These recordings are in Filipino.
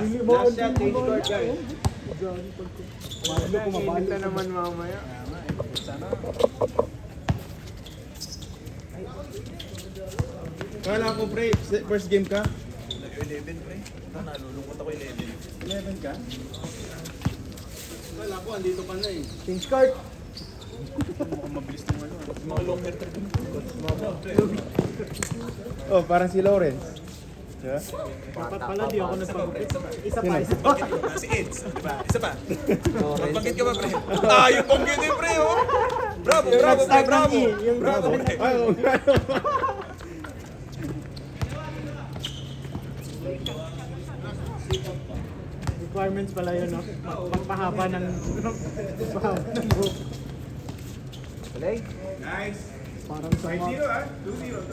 Last shot, 80 court guys. Mahalo ko mabalik na naman mamaya. Sana. Kala ko pre, first game ka? 11 pre. Nalulungkot ako 11. 11 ka? Kala ko andito ka na eh. Change card. Mukhang mabilis ng ano. Mga long meter din. Oh, parang si Lawrence. Diba? Dapat pala di ako nagpagupit. Isa pa, Sino? isa pa. Si Eds, di ba? Isa pa. Magbanggit ka ba pre? Ah, yung banggit ni pre oh. Bravo, bravo, pre, bravo. Yung Bravo, pre. Ay, oh, Requirements pala yun, no? Magpahaba ng buhok. Play. nice. Parang sa 5-0 ah. 2-0.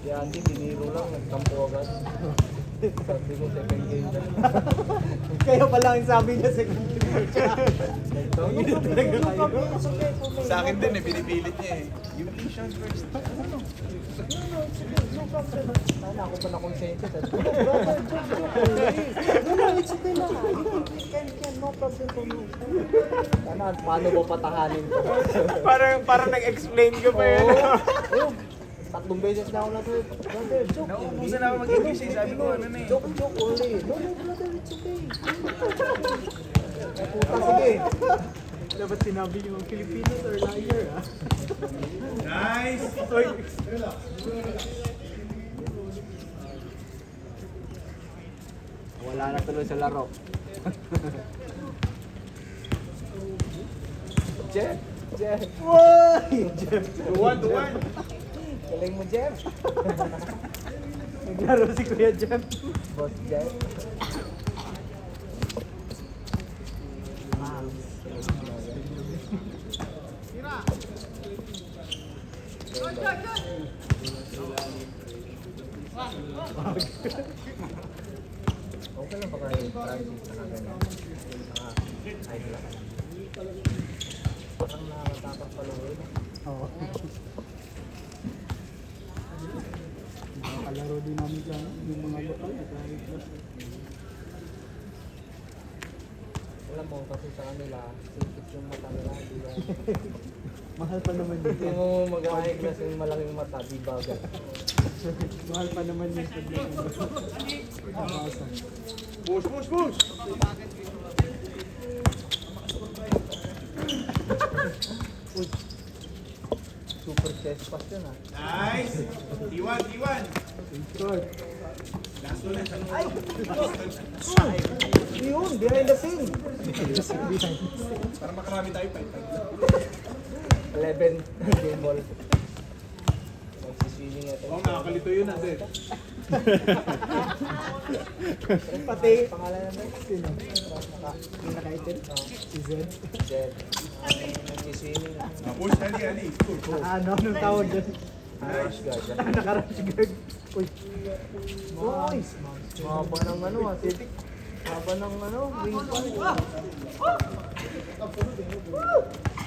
Yan, di biniro lang. Nagtampo agad. Sabi ko, second game na. Kaya pala ang sabi niya second game siya. Sa akin din eh, pinipilit niya eh. You nation first. Sana ako pa na-consente. It's okay na. Can, no problem for me. Sana, paano ba patahanin to? Parang nag-explain ko pa yun. Oo. Tatlong beses na ako na to. Brother, joke. Nauubusan na ako mag-English eh. Sabi ko ano na eh. Joke only. No, brother, it's okay. Puta, sige. Dapat sinabi niyo, Filipinos are liar, ah. Nice. Oy, Wala na tuloy sa laro. Jeff! Jeff! Woy! Jeff, 2-1. Galing mo, Jeff! naglaro si Kuya Jeff. Boss Jeff. Okay lang ba kayo practice na ganyan? Ay, lang. Parang nakakatakot pala ko yun. Oo. Nakakalaro din namin dyan, yung mga lokal. Alam mo, kasi sa kanila, sipit yung mata nila, di ba? Mahal pa naman yun. Hindi mo mag-high class yung malaking mata, di ba? Mahal pa naman yun. Push. Super chest pass yun ah. Nice. T1. Good. Last one na. Yun, behind the scene! Para makarami tayo 11 game ball. Magsiswimming ito. Oh, nakakalito yun natin. Pati, Pangalan natin? sino? Yung naka-item? Si Zed. Jed. Magsiswimming. Push, ali. Anong tawag dyan? Rush guard. Naka-rush guard. Uy. Nice! Mahaba ng ano ah, titik. Mahaba ng ano, wingspan.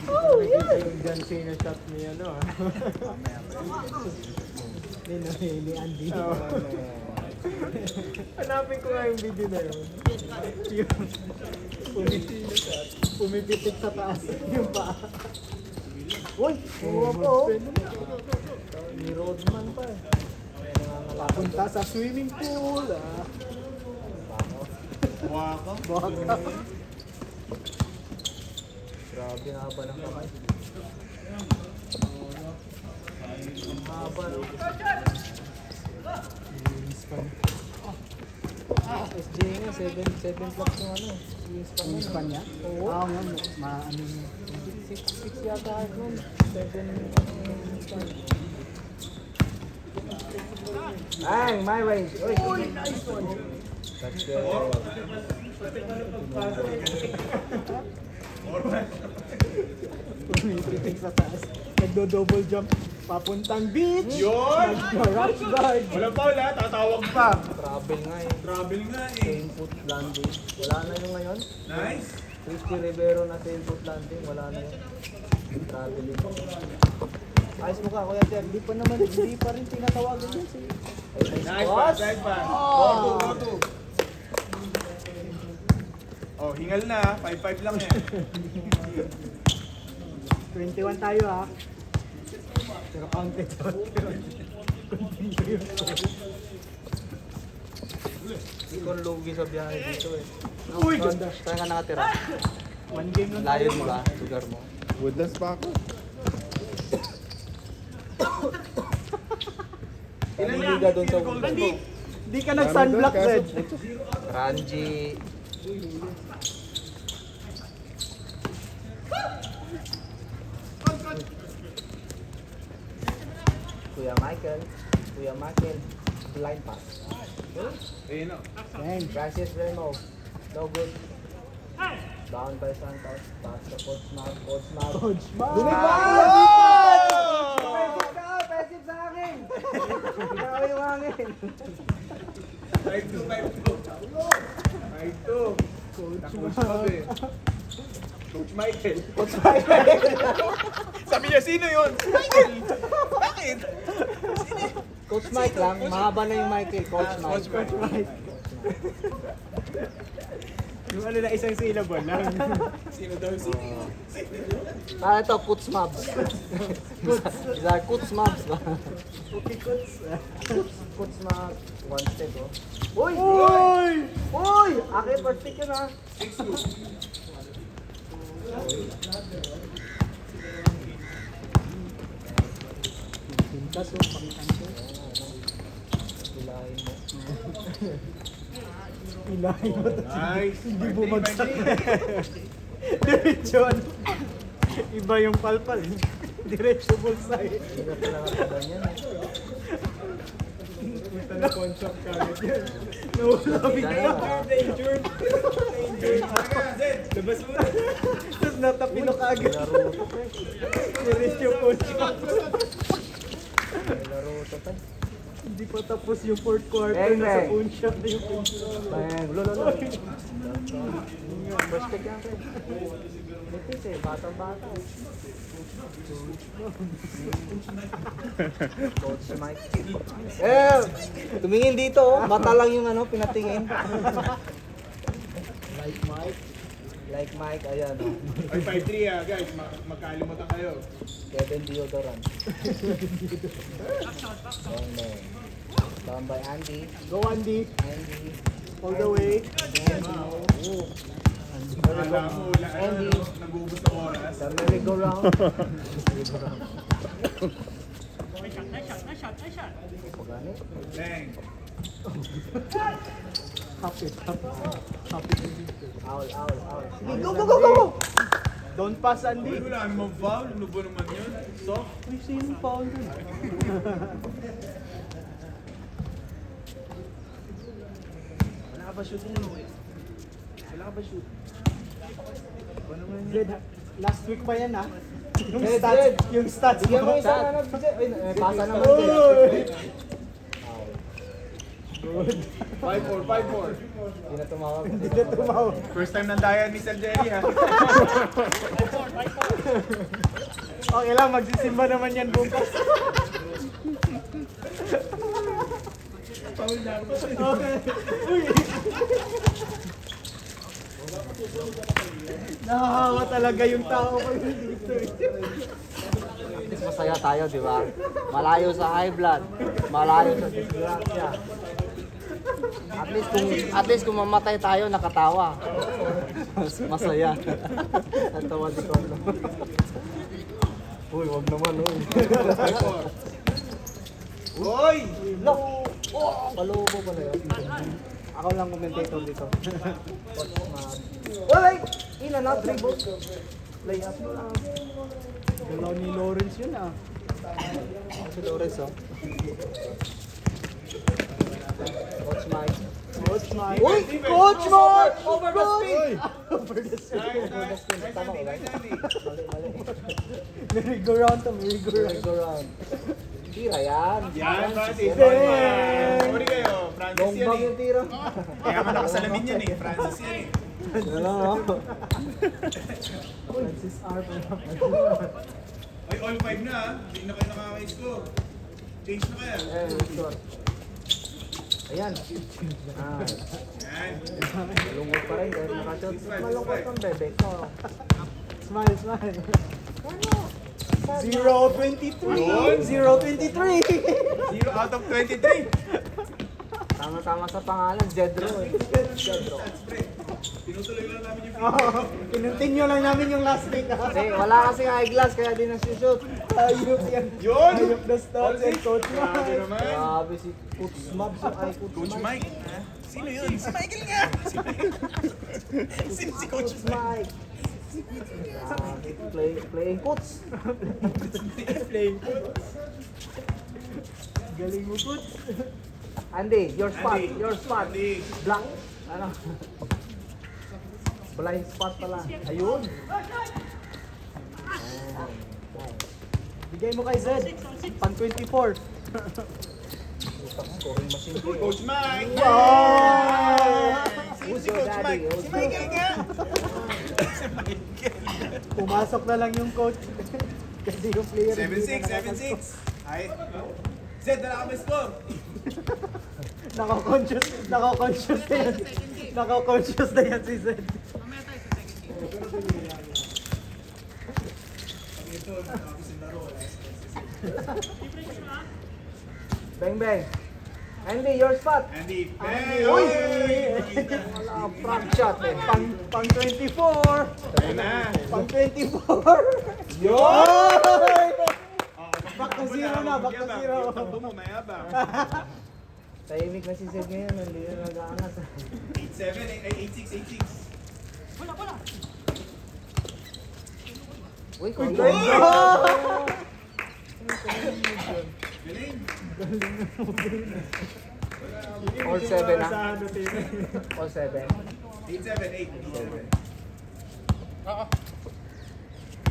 Yung John Cena shot ni ano, ah. Ni Andy. Hanapin ko nga yung video na yun. Yung pumipitik sa taas yung paa. Uy! Kuha pa oh! Ni Rodman pa eh. Papunta sa swimming pool, ah. Waka. Baka. Grabe, haba ng kamay. Ang haba no? SJ nga, 7 blocks yung ano. Wingspan Yung nun. span niya? Oo. Ah, nga, ano yun. 6 yata kahit nun. 7 wingspan. Bang! My way! Uy! Nice one! That's good. Pumipitik sa taas. Nagdo-double jump. Papuntang beach! Yun! Nag-rush guard! Wala pa wala, tatawag pa. Travel nga eh. Travel nga eh. Same foot landing. Wala na yung ngayon. Nice. Crispy Rivero na same foot landing. Wala na yun. Traveling. Ayos mo ka, Kuya Jeff. Hindi pa rin tinatawagan yun si Nice pass, nice pass. Go to. Oh, hingal na ha. 5-5 lang yan. 21 tayo ha. Pero counted out. Hindi ko lugi sa biyahe dito eh. Uy! Saan ka nakatira? One game lang Layo tayo. di ba? Lugar mo. Woodlands pa ako. Anong liga doon sa Woodlands? Di ka nag-sunblock, Red. Ranji. Kuya Michael, blind pass. Ayun o. Dang. Francis Remo, no good. Down by Santos, pass to Coach Mark. Coach Mark. Pesip sa akin! Grabe yung hangin. 5-2. 5-2. Coach Bob eh. Coach Michael. Sabi niya, sino yun? Michael! Bakit? Coach Mike lang, mahaba na yung Michael. Coach Mike. Coach Mike. Yung ano na isang syllable lang. Sino daw si... Ito, Kuts Mabs. These are Kuts Mabs ba? Okay, Coach. Kuts Mabs. One step, oh. Uy! Uy! Uy! Akin, first pick yun, ha? 6-2. Pintas o, pakitan ko. Hilahin mo. Ilahin mo. Nice. Hindi bumagsak. Diretso ano. Iba yung palpal. Diretso bullseye. Hindi na pala ganyan, eh. Punta na contract kagad yan. Nawala bigla. Danger. Labas mo na. Tapos natapino kagad. Naruto, pre. Diretso contract. Naruto, pre. Hindi pa tapos yung fourth quarter Bang, na sa bang. phone shot na yung phone Bang! Lolo. First pick yan, pre. Betis, eh. Batang-bata, eh. Coach Mike. Eh! Tumingin dito, oh. Bata lang yung ano, pinatingin. Like Mike. Like Mike, ayan, oh. Ay, 5-3 ah, guys. Magkalimutan kayo. Kevin Deodorant. Oh, no. Down by Andy. Go Andy. Andy. All the way. Andy. Alam mo, Andy. nag-uubos ng oras. The merry-go-round. Pagani. Dang. Happy. Owl. Sige, go! Don't pass Andy. Uy, wala namang foul. Ano ba naman yun? Soft. Uy, sino foul dun? Wala ka ba shoot mo eh? Wala ka ba shoot? Zed, last week pa yan ha? Yung Zed, stats, Zed. yung stats Bigyan mo mo. isa na pasa naman. Uy! 5-4. Hindi na tumawag. Hindi na tumaw. First time ng dayan ni Sir Jerry ha. Okay lang, magsisimba naman yan bukas. Okay. Uy! Nakakawa talaga yung tao ko dito eh. At least masaya tayo, di ba? Malayo sa high blood. Malayo sa disgrasya. At least kung mamatay tayo, nakatawa. Masaya. Natawa di ko. Uy, wag naman, uy. 5-4. Uy! Look! Oh, palubo pala yun. Ako lang commentator dito. Uy! In and out, dribble. Play up mo lang. Galaw ni Lawrence yun ah. Si Lawrence, oh. Coach Mike. Coach Mike. Uy! Coach Mike! Over the speed! Nice. Tama ko, right? Andy. Mali. Merry-go-round to merry-go-round. Go round. Tira yan. Yan, Francis. Dang! Sorry kayo, Francis Long yan bag eh. yung tira. Kaya nga nakasalamin yan eh, Francis yan eh. Ano, no? Francis R. Ay, all 5 na ah. Hindi na kayo nakaka-score. Change na kaya. Eh, sure. Ayan. Ah. Malungkot pa rin dahil nakashot. Malungkot ang bebe ko. Smile, smile. 0-23. 0-23. 0 out of 23. Tama-tama sa pangalan, Jedro eh. Jedro. Tinutuloy lang namin yung Kinontinue lang namin yung last week. Kasi wala kasing eyeglass kaya di nagsushoot. Ayok yan. Yun! Ayok na stats and coach Grabe Mike. naman. Grabe si Coach Mabs yung ay Coach Mike. Ha? Sino yun? Si Michael nga. Si Michael. Sino si Coach Mike? Mike. Grabe, playing coach. Playing coach. Galing mo coach. Andy, your spot, Andy. your spot. Andy. Black, ano? Blind spot pala. Ayun. Bigay mo kay Zed. Pan 24. Scoring machine ko. Coach Mike. Who's Si your Coach daddy? Mike. Si Michael nga. Pumasok na lang yung coach. Kasi yung player. hindi 7-6, na nakakascore. 7-6. Ay. Zed, dala kami score. Nako-conscious na yan. Nako-conscious na yan si Zed. Bang bang. Andy, your spot. Andy. Uy! Wala, front shot eh. Pang 24. Ayun na. Pang 24. Yun! Back to zero na, back to zero. Takbo mo, mayabang. Tahimik na si Zed ngayon, hindi na nag-aangat. 8-7, ay 8-6, 8-6. Uy, kung Galing. all 7 na. Sa ano, team. All 7. 8-7, 8.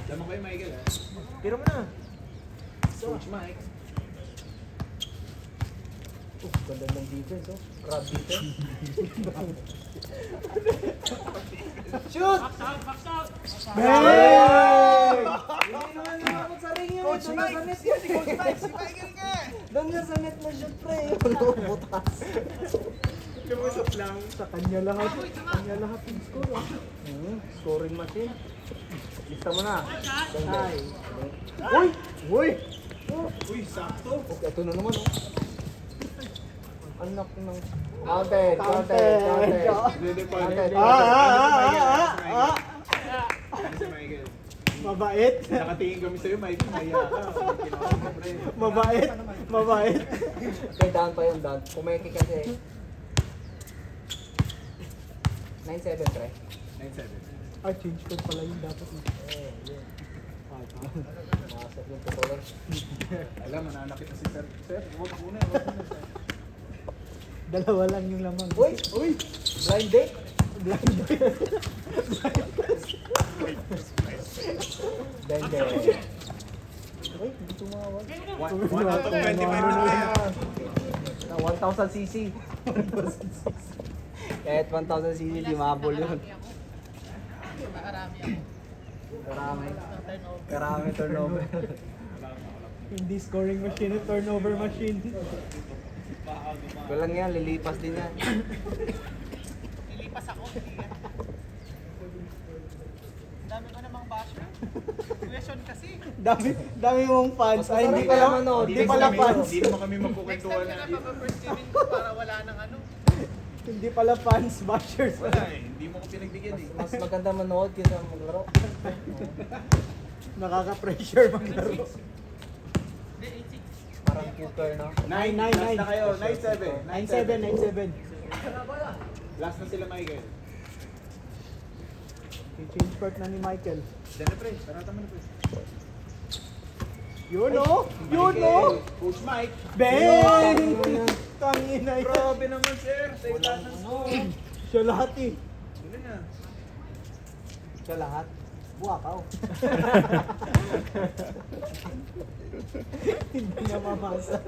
Lamang kayo, Michael, ha? Tiro mo na. Coach Mike. Ganda ng defense, oh. Crab defense. Shoot! Hey! Hindi naman nakakot sa ring yun. Coach Doon Mike. sa net yun. Coach Mike, si Michael nga. Doon nga sa net na shoot, pre. Yung butas. Lumusot lang. Sa kanya lahat. Sa kanya lahat yung score. Scoring machine. Lista mo na. Ay. Uy! Uy! Uy, sakto. Okay, ito na naman, oh. Anak ng... Counted, Counted. Hindi pa. Counted. Si Michael. Mabait. Nakatingin kami sa'yo, Michael. Maya ka. Kinawag ka, pre. Mabait. Mabait. Okay, down pa yun, down. Pumeki kasi. 9-7, pre. 9-7. Ay, change code pala yun dapat. Masap yung tutuloy. Alam, mananakit na si Sir. Sir, huwag muna, huwag muna, Sir. Dalawa lang yung lamang. Uy! Uy! Blind date? Blind. Blind date. Uy, hindi tumawag. 1 out of 25 na kaya. Na 1,000cc. Kahit 1,000cc, di mahabol yun. Karami. Karami turnover. Hindi scoring machine, turnover machine. Walang yan, lilipas din yan. Dami mong fans. Ay, hindi Masarap pala pala manood. Hindi pala fans. Hindi naman kami magkukwentuhan na. Hindi pala fans, bashers. Wala eh, hindi mo ko pinagbigyan eh. Mas maganda manood kaysa maglaro. Nakaka-pressure maglaro. Parang cooker, no? 9, Nine, last nine. na kayo, 9-7. 9-7. Last na sila, Michael. Change part na ni Michael. Diyan na, pre. Tarata mo na, pre. Yun o! Yun o! Coach Mike. Bang! Tangina yan. Grabe naman, sir. Sa'yo lahat ng score. Siya lahat eh. Sino na? Siya lahat. Buwakaw. Hindi na mamasa.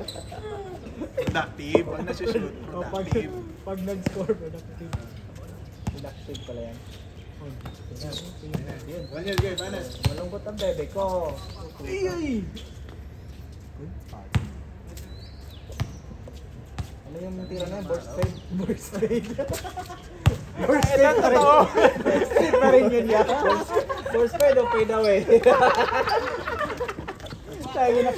Productive. Pag nasushoot, O, productive. pag nag-score, productive. Productive pala yan. One year, game, Anas. Malungkot ang bebe ko. Ay! Ano yung tira na yun? Burst fade? Burst fade pa rin. Burst fade pa rin yun yan. Burst fade o fade away? Tayo na.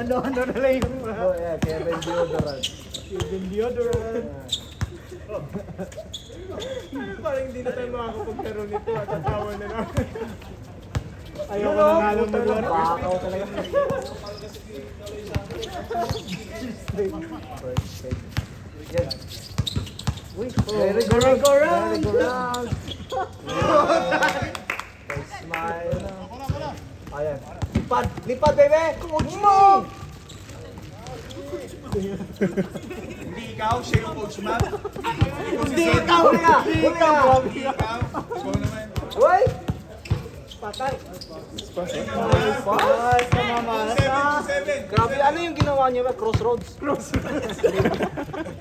Ano na lang yung Oh yeah, Kevin Deodorant. Even deodorant. Parang hindi na tayo makakapagkaroon nito. Tatawa na lang. Ayaw ko na alam mo doon. Bakaw talaga. Burst fade. Yan. Uy, very good. Go round. Very good round. First smile na. Ayan. Lipad! Lipad, baby! Coach mo! Hindi ikaw, siya yung coach Matt. Hindi ikaw na! Ikaw! Ikaw naman. Uy! Patay. Pass! Sa mamasa. 7. Grabe, ano yung ginawa niyo ba? Crossroads?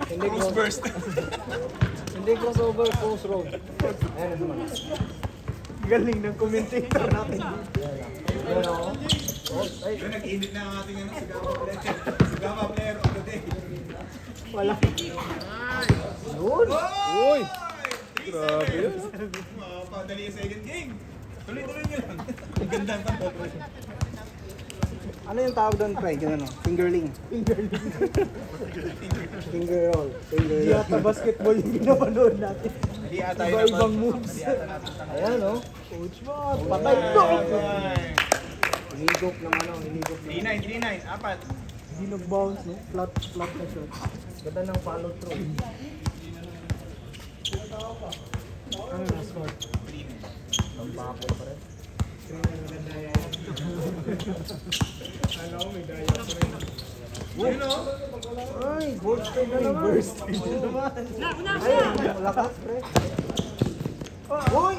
Hindi Cross burst. Hindi crossover, crossroads. Ayan naman. Galing ng commentator natin. Ayan o. Ay, Yun, nag-init na ang ating Sigama player of the day. Wala. yun! Uy! Grabe yun. Padali yung second game. Tuloy-tuloy nyo lang. Ang ganda ang tampo. Ano yung tawag doon, pre? Yung ano? Fingerling. Finger roll. Hindi yata basketball yung pinapanood natin. Hindi ata yun. Iba-ibang moves. Ayan o. Coach mo, patay to! Hinigop naman o, hinigop na. 3-9, 4. Hindi nag-bounce, no? Flat na shot. Ganda ng follow through. Ano na score? Ang bako pa rin. Yun o. Ay, gold stain na naman. Burst na naman. Ay, lakas pre. Uy!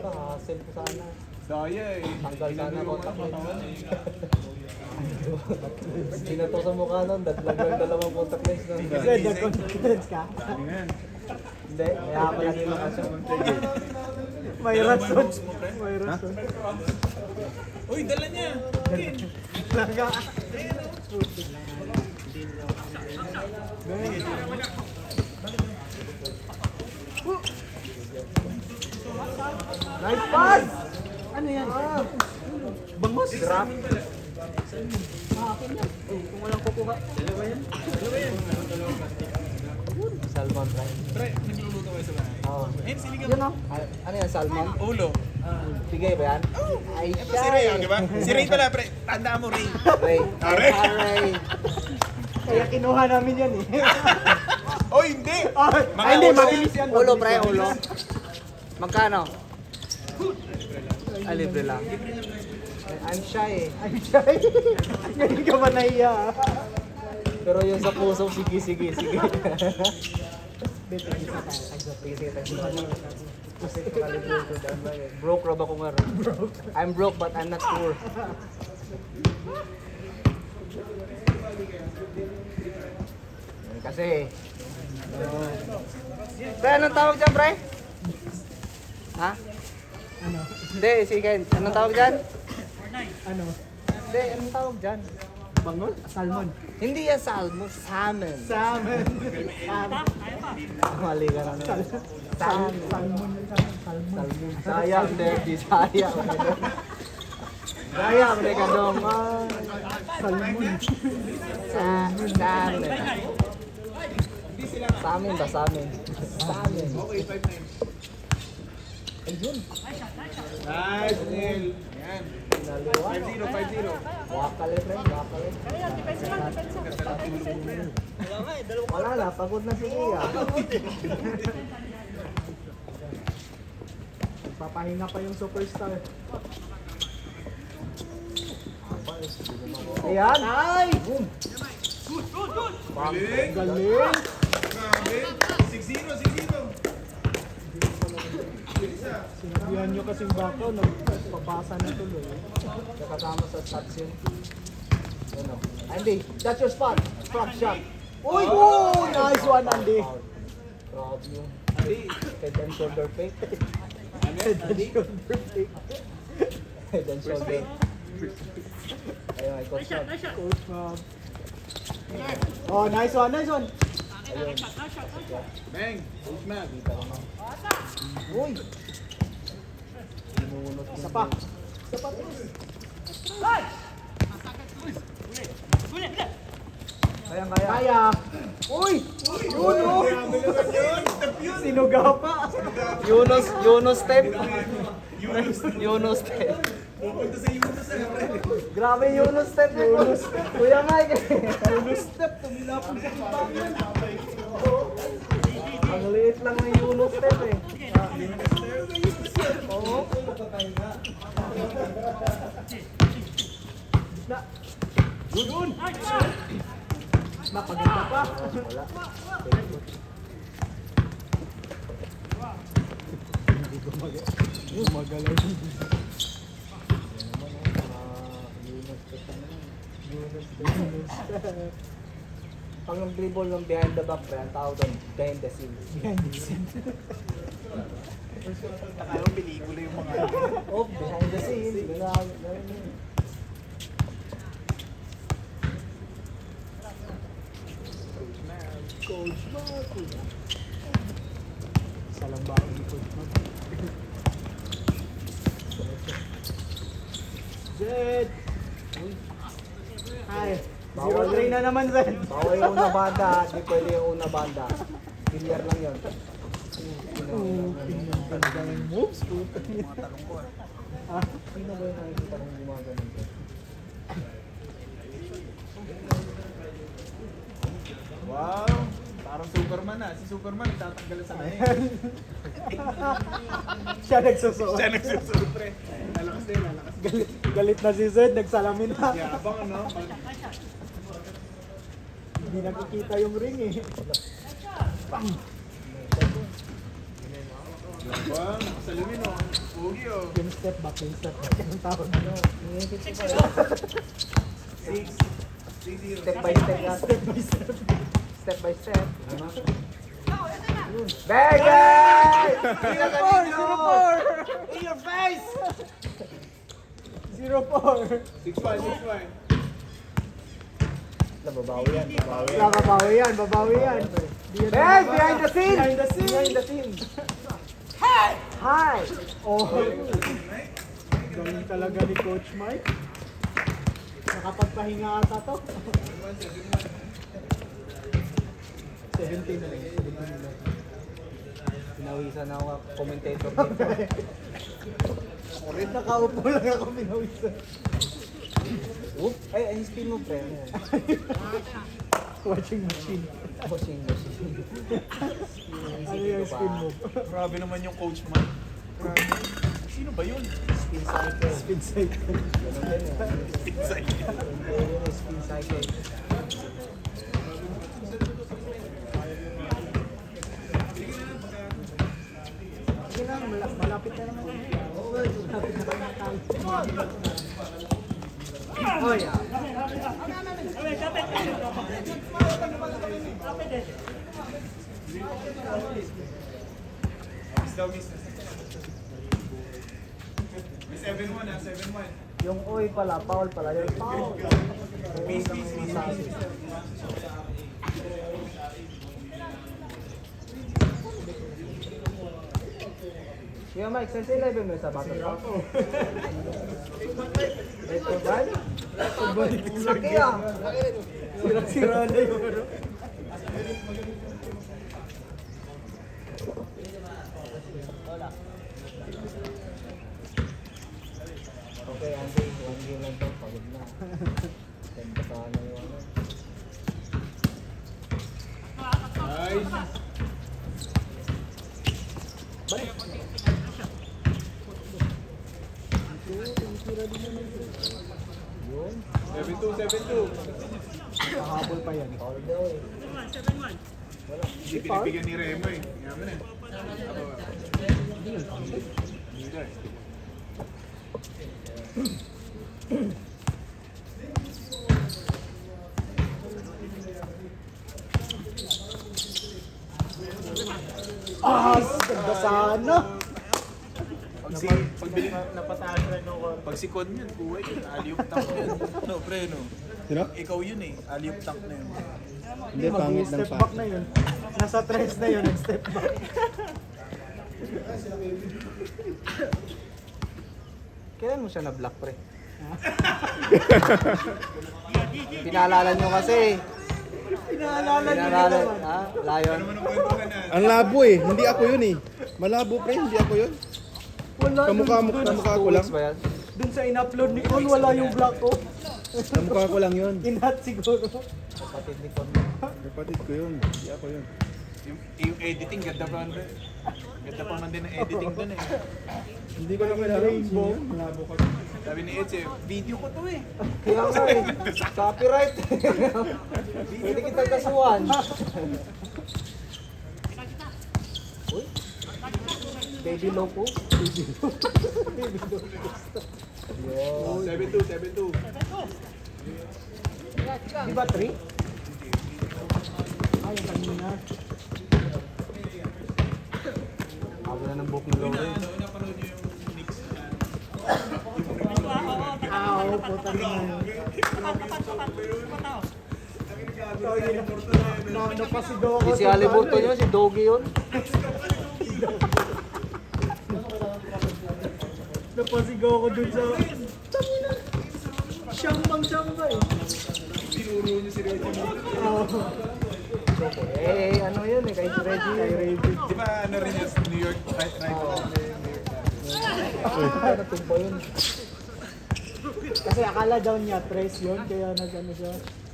Hassle ko sana. Daya eh. Tanggal sana contact lens. Sinato sa mukha nun, daglag ng dalawang contact lens nun. Kasi nag-confidence ka. Hindi, kaya pala din lakas yung May rason. May rason. Uy, dala niya. Laga. Nice pass! Ano yan? Bangos! Drop! Kung walang kukuha. Salmon, right? Pre, nagluluto kayo sa bahay. Oo. Ayun, sinigang. Yun o. Ano yan, salmon? Ulo. Sige ba yan? Ay, Ito si Ray, di ba? Si Ray pala, pre. Tandaan mo, Ray. Ray. Ray. Ray. Kaya kinuha namin yan eh. Oh, hindi. Ay, hindi, mabilis yan. Ulo, pre, ulo. Magkano? Ay, libre lang. I'm shy eh. I'm shy. Ngayon ka ba nahiya? Pero yung sa puso, sige. Sige, sige, broke raw ako nga rin. I'm broke but I'm not poor. Kasi pre, anong tawag dyan, pre? Ha? Ano? Hindi, sige. Anong tawag dyan? Ano? Hindi, anong tawag dyan? Bangol? Salmon. Hindi yan salmon, salmon. Salmon. Mali ka na naman. Salmon. Salmon. Salmon. Sayang, Derby. Sayang. Sayang, Reka Dong. Salmon. Salmon. Samin ba? Samin. Samin. Okay, 5-9. Ayun. Nice, Neil. Ayan. 5-0, 5-0. Wakale, friend. Wakale. Wala na. Pagod na si Kuya. Papahinga pa yung superstar. Ayan. Ay! Boom. Galing. Galing. Grabe. 6-0, 6-0. Sinabihan nyo kasing bako, nagpapasa na tuloy. Nakasama sa shots yun. Ano? Andy, that's your spot. Front shot. Uy! Oh, nice one, Andy. Grabe yung head and shoulder fake. Head and shoulder fake. Head and shoulder. Ayun, ay coach shot. Coach, Oh, nice one, nice one. Bang! Coach Mag. Uy. Isa pa. Isa pa. Kaya. Kaya. Uy! Yun oh! Sinuga pa. Yunus step. Yunus step. Pupunta sa Yunus na, pre. Grabe Yunus step eh. Kuya Mike. Yunus step. Tumilapon sa kibangan. Ang liit lang ng Yunus step eh. Oo. Na. Yun! Napaganda pa. Wala. Gumagalaw. Pag nag-dribble ng behind the back, pre, ang tawag doon, behind the scenes. Behind the scene. Akala pelikula yung mga Oh, behind the scenes. Coach Mark. Isa lang ba ako ni Coach Mark? Zed! Ay, Bawal 0-3 na naman, Zed. Bawal yung una banda, di pwede yung una banda. Clear lang yun. Ganda ng moves, puta. Ah, Sino ba yung nakikita kong gumagano? Wow! Parang Superman ah. Si Superman nagtatanggal sa kanya. siya nagsusuot. Siya nagsusunod, pre. Lalakas din, lalakas. Galit na si Zed, nagsalamin na. Yabang ano? Hindi nakikita yung ring eh. Yabang, salamin oh. Pugi oh. Yung step back, yung step back. Yung tawag na. Step by step yan. Step by step. Step by step. Begay! 0-4! In your face! 0-4. 6-1, 6-1. Babawi yan. Babawi yan, babawi yan. Hey! Behind the scene! Behind the scene! Behind the scene! Hi! Oh. Galing talaga ni Coach Mike. Nakapagpahinga ata to. 17 na lang. 17 na lang. Pinawisan ako commentator dito. Nakaupo lang ako minawisan. Oop! Ay, spin mo, pre. Watching machine. Bossing. Ano yung spin move? Grabe naman yung coach man. Sino ba yun? Spin cycle. Spin cycle. Ganun din eh. Inside. Yun yung spin cycle. Sige lang, malapit na naman. Malapit na naman tayo. Oh yeah. Miss daw, miss. May 7-1 ah, 7-1. Yung oy pala, foul pala. Yung foul. Miss, miss, miss. Yung Mike, sense 11 mo sa battle pa. Ito ba? Laki ah. Sira-sira na yung ano. Okay, Andy, 1 game lang to. Pagod na. Ganda pa na yung ano. Nice. Yun. 7-2, 7-2. Nakahabol pa yan. Foul daw eh. Hindi pinibigyan ni Remo eh. Yaman eh. Hindi daw eh. Ah, ganda sana. Pag si Con yun, buhay yun. Aliyop tank yun. No, pre, no. Sino? Ikaw yun eh. Alley-oop dunk na yun. Hindi, pangit ng Step pa. back na yun. Nasa tres na yun, nag-step back. Kailan mo siya na-block, pre? Pinaalala nyo kasi. Pinaalala niyo Pinaalala, naman. ha? Lion. Ang labo eh. Hindi ako yun eh. Malabo pre, hindi ako yun. Wala Kamukha dun, mo, dun, kamukha ko 2 lang. weeks ba yan? dun sa in-upload ni Con, wala yung block ko. Kamukha ko lang yun. Inhat siguro. Kapatid ni Con. Kapatid ko yun. Hindi ako yun. Yung editing, ganda pa man. Ganda pa man din ang editing dun eh. Hindi ko na kilala. Rainbow. Malabo ka. Sabi ni Eds eh, video ko to eh. Kaya nga eh. Copyright. Pwede kita kasuhan. Uy. Baby loco. Baby loco. Yo. 7-2, 7-2. Di ba 3? Ay, yung kanina. Ako na ng buhok ni Lauren. Oo, puta na yun. Napasigaw ako. Di si Haliburton yun, si Doggy yun. Napasigaw ako dun sa... Tangina! Siyambang-siyamba eh. Tinuro niyo si Reggie mo. Oo. Eh, ano yun eh, kay Reggie. Kay Reggie. Di ba ano rin yung New York rival? Ano tumpo yun? Kasi akala daw niya press yun, kaya nag-ano siya.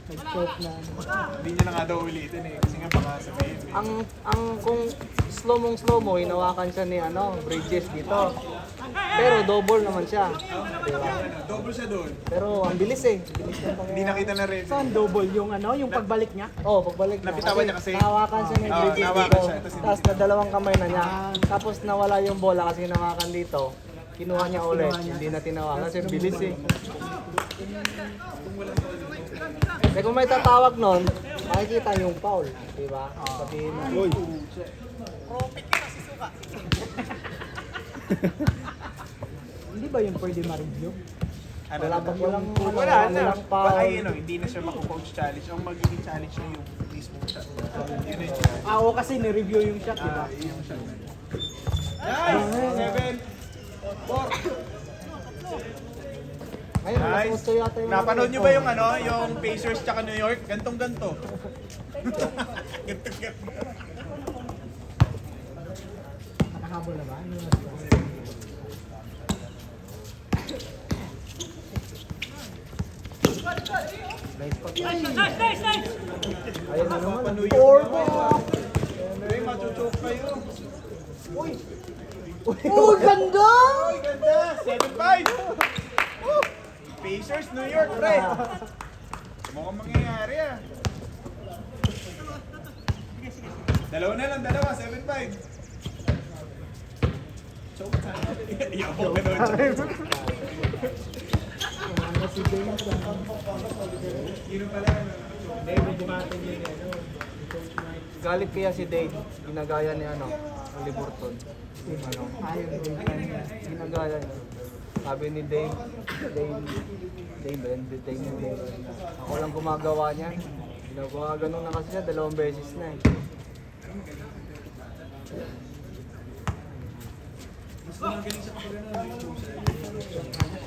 Nag-choke na ano. Hindi niya na nga daw ulitin eh. Kasi nga baka sabihin eh. Ang kung slow mo, hinawakan siya ni ano, Bridges dito. Pero double naman siya. Diba? Double siya doon. Pero ang bilis eh. Bilis ng Hindi nakita na rin. Saan double? Yung ano, yung pagbalik niya? Oh, pagbalik na. Napitawan niya kasi. Nahawakan siya ni Oo, Bridges nahawakan dito. siya, tapos hindi. Tapos na dalawang kamay na niya. Tapos nawala yung bola kasi hinawakan dito. Kinuha niya ulit. Hindi na tinawakan kasi bilis eh. Kaya kung may tatawag nun, makikita yung foul. Diba? Sabihin mo. Uy. Hindi ba yung pwede ma-review? Ano Wala na pa ba? walang Wala na. walang foul. Baka yun o, hindi na siya mako-coach challenge. Ang magiging challenge niya yung mismo shot. Yun yung challenge. Oo, kasi ni-review yung shot, di ba? Yun yung shot. Nice! 7. 4. Ayun, alas Nice. 8 yata yung Napanood niyo ba yung ano, yung Pacers tsaka New York? Gantong-ganto. Gantong-ganto. Nakahabol na ba? Ano na ba? Ayun na naman. New York naman. Ay, machuchok kayo. Oh, ganda! Ay, ganda! 7-5! Pacers, New York, pre! Mukhang mangyayari ah. Dalawa na lang, dalawa, 7-5. Choke time. Iyak ko ka doon. Ano si James? Sino pala? David Dumating yun ano. Galit kaya si Dave, ginagaya ni ano, Haliburton. Ano, Ayun, David. ginagaya niya. Sabi ni Dave, ako lang gumagawa niya. Ginagawa ganun na kasi siya, 2 beses na eh.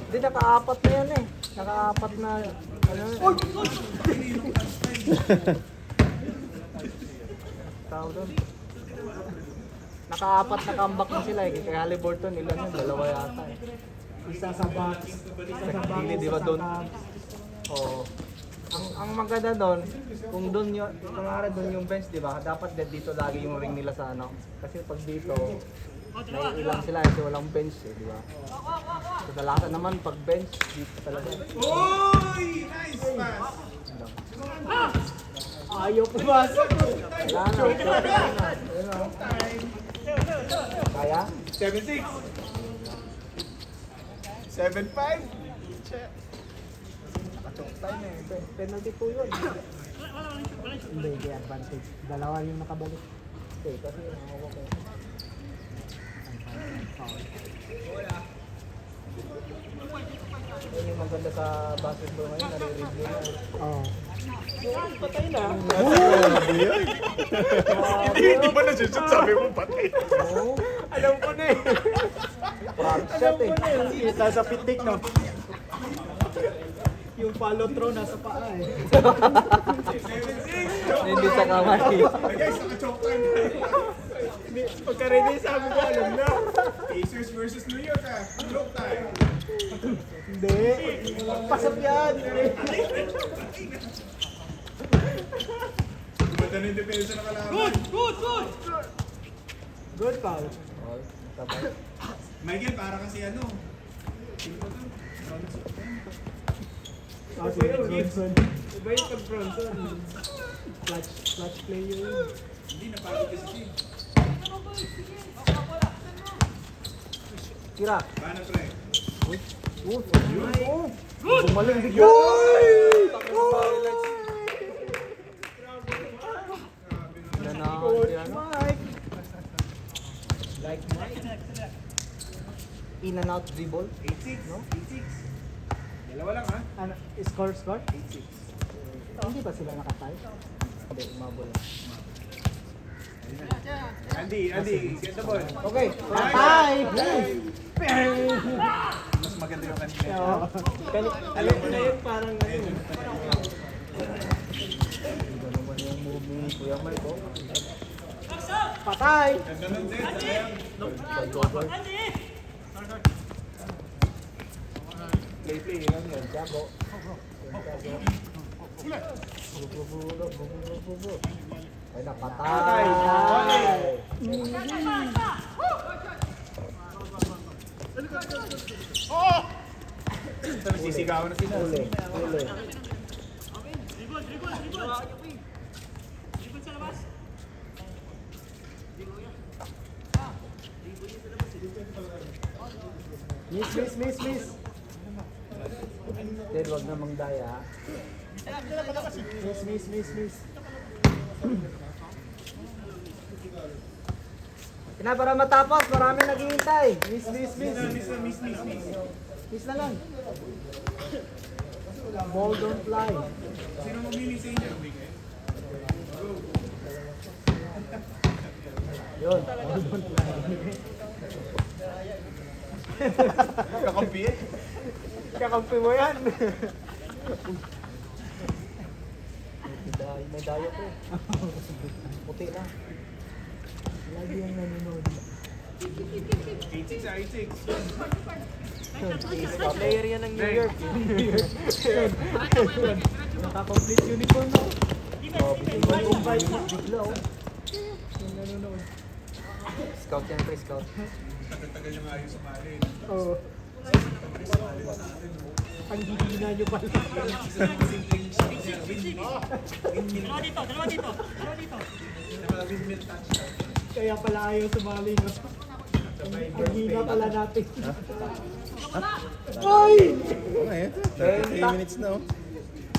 Hindi, naka-4 na yan eh. Naka-4 na, ano tao doon. Naka-4 na comeback na sila eh. Kaya Haliburton, ilan yun? 2 yata eh. Isa sa box. Isa sa box. Hindi, di ba isa sa doon? Cavs. Oo. Ang maganda doon, kung doon yung, kunwari doon yung bench, di ba? Dapat dito lagi yung ring nila sa ano. Kasi pag dito, naiilang sila kasi walang bench eh, di ba? Kadalasan naman pag bench, dito talaga. Uy! Nice pass! Ayaw pumasok. Wala na. Ayun na. Kaya? 7-6. 7-5. Naka-choke time eh. Penalty po yun. Hindi, kaya advantage. Dalawa yung nakabalik. Okay, kasi nakawak ko. Yun yung maganda sa basketball ngayon, nare-review na. Oh. Patay na. Hindi ba nasusot sabi mo patay? Oo. Alam ko na eh. Prop shot eh. Kita sa pitik, no? Yung follow through nasa paa eh. Hindi sa kamay. Guys, naka-choke time. Pagka-ready sabi ko, alam na. Pacers versus New York Choke time. Hindi. Pasok yan. Gumanda na yung depensa ng kalaban. Good foul. Oh, tapos. Michael, para kasi ano. Ah, si Bronson. Iba yung pag-Bronson. Clutch player yun. Hindi, napagod kasi siya. Tira. Paano, pre? Bumaling bigla. Yan na. Like in and out dribble. 8-6. No? 8-6. Dalawa lang, ha? Ano, score? 8-6. Hindi ba sila nakatay? Hindi, umabol. Andy, get the ball. Okay. Patay! Mas maganda yung kanina. Oo. Alam ko na yun. Parang ano. Ito naman yung move ni Kuya Mike. Oh. Patay! Ganda ng set, sayang. Play lang yan. Tiago. Ay, napatay. Sisigawan na sila. Uli. Miss. Ted, wag na mangdaya. Miss. Tina, para matapos, maraming naghihintay. Miss. Miss na lang. Ball don't fly. Sino mamili sa inyo? Yun. Kakampi eh. Kakampi mo yan. May dayo to. Puti na. Lagi yung nanonood. 8-6. Player yan ng New York. Naka-complete uniform mo. Bigla oh. Yung nanonood. Scout yan, pre-scout. Tagal yung ayos sumali. Oo. Ang hihina nyo pala. Dalawa dito. Kaya pala ayaw sumali. No? Ang hina pala natin. Ay! Okay, 33 minutes na oh.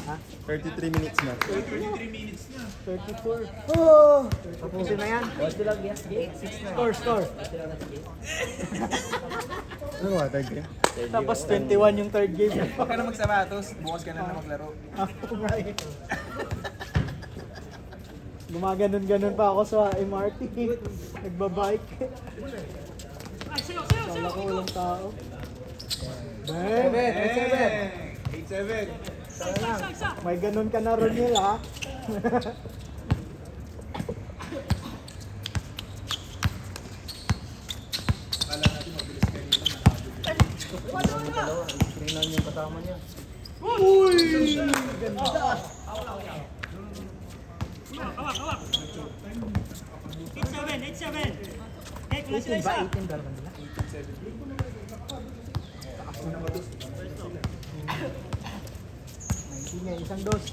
Ha? 33 minutes na. 33 minutes na. 34. Oh! Tapusin na yan. 8-6 na. Score. Ano nga, third game? Tapos 21 yung third game. Huwag ka na magsapatos. Bukas ka na maglaro. Ako right. Gumaganon-ganon pa ako sa MRT. Nagbabike. Kala ko walang tao. Bang! 8-7. May ganon ka na ron nila. Screen lang yung kasama niya. Uy! Ganda! 8-7. Eh, kung sila 18 isa. ba? 18 ba naman nila? 19 yan, isang dos.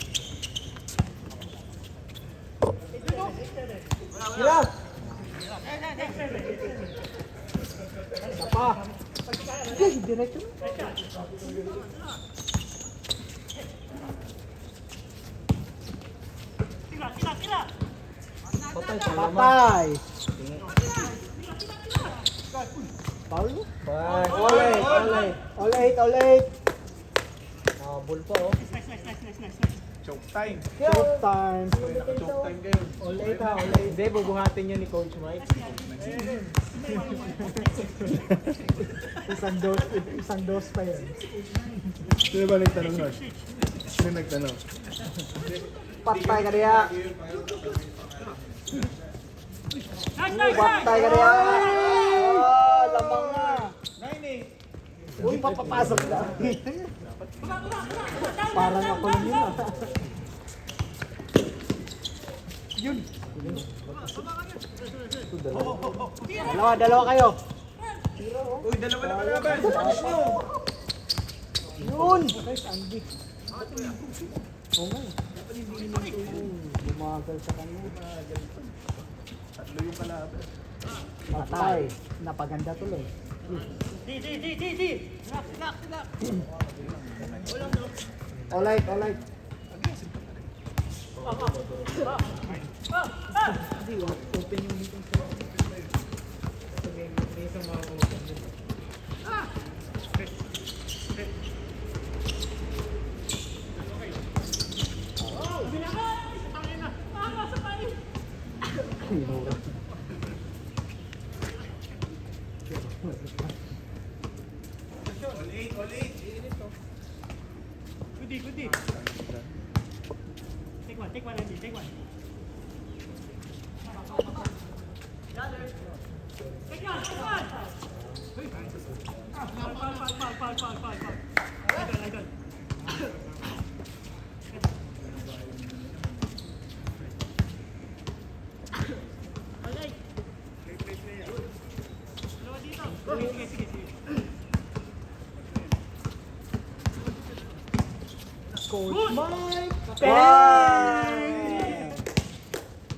Kira! Isa pa. Ay, diretso. Tira. Patay sa laman. Patay! Foul? Bye. All eight. All eight. Nakabul pa oh. Choke time. Short time. Choke time kayo. All eight ha, all eight. Hindi, bubuhatin yun ni Coach Mike. Isang dos pa yun. Sino ba nagtanong nun? Sino nagtanong? Patay ka diya. Nice. Patay ka diya. Oh, lamang na. 9-8. Uy, papapasok na. Parang ako lang yun ah. Dalawa kayo. Uy, dalawa na kalaban. Push nyo. Yun. Guys, Andy. Oo nga. Bumagal sa kanya. Tatlo yung kalaban. Patay. Napaganda tuloy. Di. Relax. All right. Goodie. Take one, Andy. Take one. Foul. I got. Sige. Coach Mike. Bye.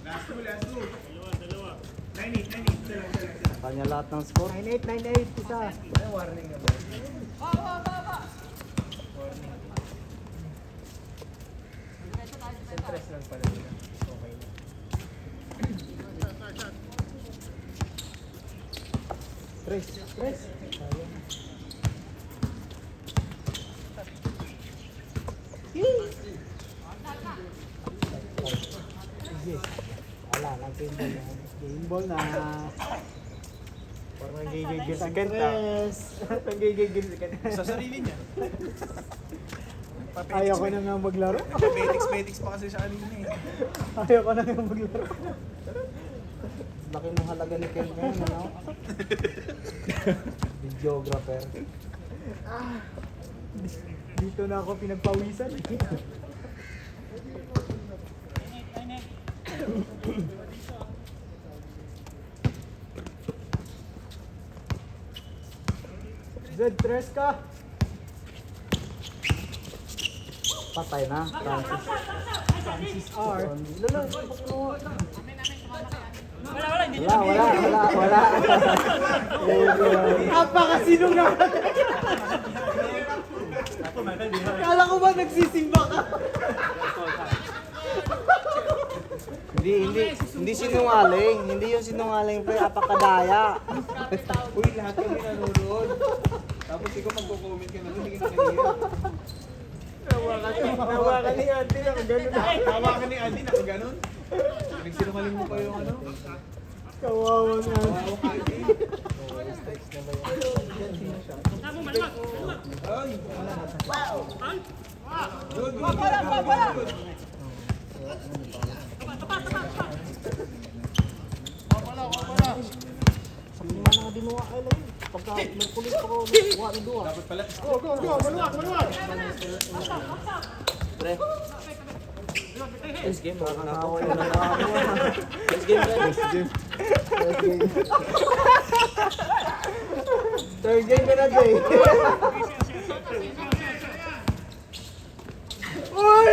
Last two. Dalawa. 9-8. Kanya lahat ng score. 9-8, isa. Ay, warning na ba? Interest lang pala nila. Okay na. Tres. Sige. Wala, nag-game ball na. Game ball na. Parang nagigigil si Isang Kent ah. tres. Nagigigil si Kent. Sa sarili niya. Ayaw ko na nga maglaro. Petics pa kasi sa kanina eh. Ayaw ko na nga maglaro. Laki ng halaga ni Kent ngayon, ano? Videographer. Dito na ako pinagpawisan. Zed, tres ka. Patay na. Francis R. Wala, hindi Wala. Napakasinong na. Kala ko ba nagsisimba ka? Hindi sinungaling. Hindi yung sinungaling, pre. Apakadaya. Uy, lahat kami nanonood. Tapos ikaw magko-comment ka na, hindi ka nakahiya. Nawakan ni Ate na gano'n. Tawakan ni Andy, nakaganon. Nagsinungaling mo pa yung ano. Kawawa nga. Tawa ka Andy. Tama, maluwag. Ay! Good. Sabi nga na din mo ay lang. Pagka Merkulis ako, kuha ng duwa. Dapat pala. Maluwag. This game, nakakawa yun na ako. This game, pre. Third game ka na, Jay. Uy!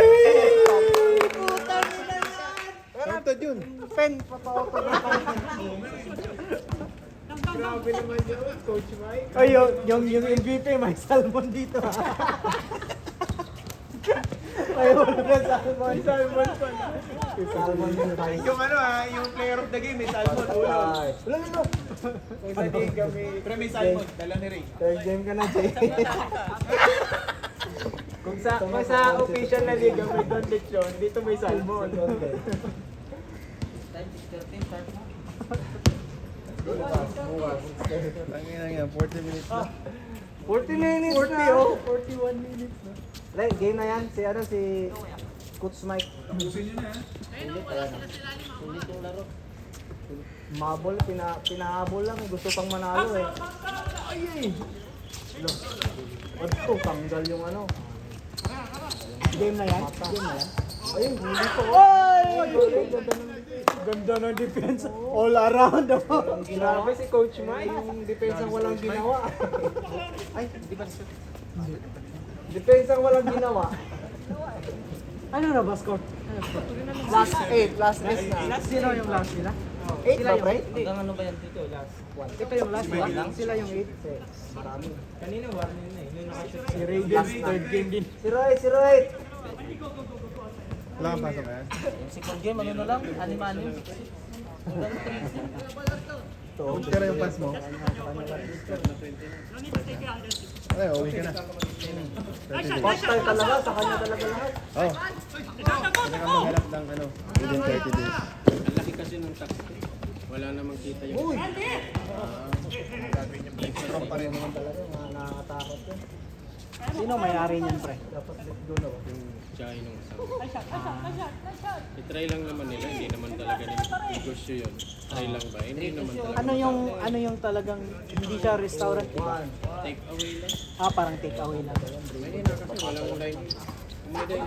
Putang ina yan! Counted yun. Pen, patawag na. Grabe naman yun, Coach Mike. Ay, yung MVP, may salmon dito. May salmon. May salmon pa na. Salmon yung tayo. Yung ano yung player of the game, may salmon, ulo. Wala na no. Isa din kami. Pero may salmon, dala ni Ray. Third game ka na, Jay. Kung sa official na liga may Don Lechon, dito may salmon. Tangin na nga, 40 minutes na. 40 minutes 40 na. oh, 41 minutes na. Like, game na yan. Si Coach Mike. Ubusin nyo na ha. Mabol, pinahabol lang. Gusto pang manalo eh. Ay! Ito, tanggal yung ano. Game na yan? Game na yan? Ayun, hindi ko. Ganda ng defense. All around. Grabe si Coach Mike. Yung depensa walang ginawa. Ay, di ba? Depensa walang ginawa. Ano na ba score? Last 8 na. Sino yung last nila? 8 ba, pre? Hanggang ano ba yan dito? Last. Ito yung last nila. Sila yung 8. Marami. Kanina warning na eh. Yung nakashoot. Si Raiders, third game din. Si Roy. Wala kang pasok yan? Yung second game, ano na lang? Anim-anim. Tira yung pass mo. Ay, okay ka na. First time talaga, sa kanya talaga lahat. Oh. Hindi ka maghanap ng ano, within 30 days. Ang laki kasi ng tax ko. Wala namang kita yung... Uy! Strong pa rin. Naman talaga, mga nakakatakot yun. Sino may-ari niyan, pre? Dapat let go na. Yung Jai nung asawa. I-try lang naman nila, hindi naman talaga nila negosyo yun. Try lang ba? Hindi naman talaga. Ano yung talagang hindi siya restaurant, di ba? Take away lang. Parang take away lang. Mahina kasi walang line.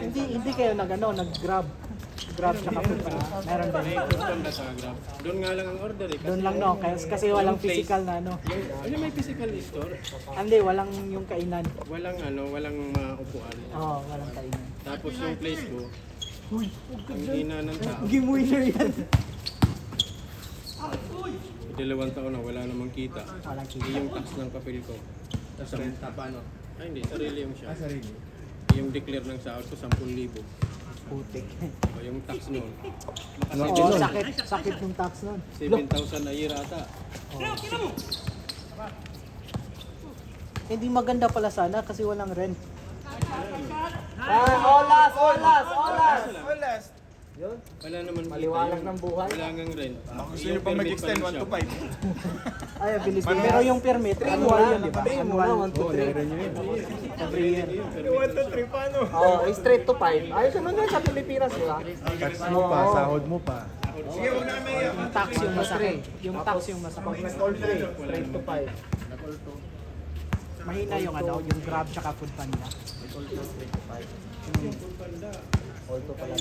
Hindi kayo nag-grab. Grab tsaka food pa. Meron ba? May custom na sa Grab. Doon nga lang ang order eh. Doon lang no, kasi walang physical na ano. Ano may physical store? Hindi, walang yung kainan. Walang maupuan. Oo, walang kainan. Tapos yung place ko, ang hina ng tao. Game winner yan. 2 taon na wala namang kita. Walang kita. Yung tax ng papel ko. Tapos renta pa, ano? Ay hindi, sarili yung siya. Sarili. Yung declare ng sahod ko, 10,000. Putik. O yung tax noon, Oo, sakit yung tax nun. 7,000 a year ata. Hindi maganda pala sana kasi walang rent. Last. Yun, Wala naman kita maliwanag yung- ng buhay. Wala ngang rent. Gusto nyo pang mag-extend 1 to 5. Ay, bilis din. Pero yung permit, annual yun, di ba? Annual. 1 to 3. Every year. 1 to 3 paano? Oh, straight to 5. Ayos naman yan sa Pilipinas, di ba? Tax mo pa, sahod mo pa. Sige, huwag na may Yung tax yung masakit. Yung tax yung Pag masakit. nag-all 3, straight to 5. Mahina yung ano, yung Grab tsaka food panda. All to pala.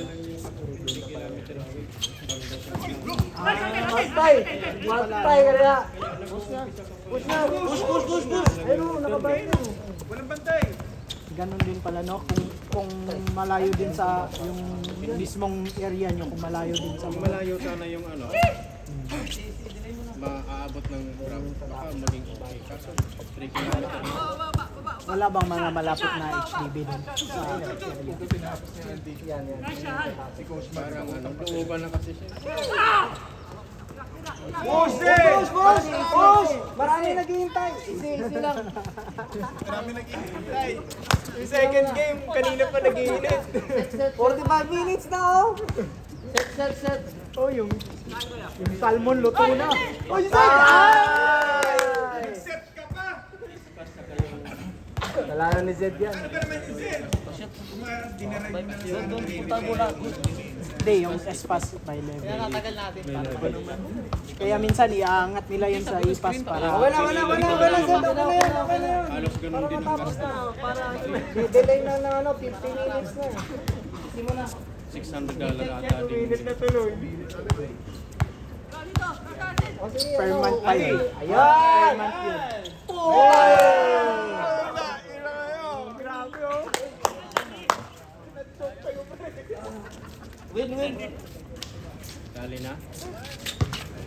Matay! Matay ka na! Push na! Push na! Push! Ayun o, nakabayad na. walang bantay. Ganon din pala no, kung malayo din sa yung mismong area nyo, kung malayo din sa Kung malayo sana yung ano, maaabot ng Grab, baka maging okay. Kaso 3 kilometers. wala bang mga malapit na HDB din sa area? Yan. Parang ano, looban na kasi siya. Push! Marami naghihintay. Easy lang. Marami nag-iintay. Yung second game, kanina pa nag-iinit. 45 minutes na oh! Set. Oh, yung salmon luto na. Oh, you said! Ay! Set ka pa. Kailangan ni Zed yan. Ano naman si Zen? Dinarag na Hindi, yung espas by level. Kaya minsan iaangat nila yun sa ipas para Wala, Zed. Okay na yan. Halos ganun din ang Tapos gasto. na, para delay na ng ano, 50 minutes na. Simula. $600 ata din. O sige, per ano, month pa yun. Ayan! Per month yun. Dali na.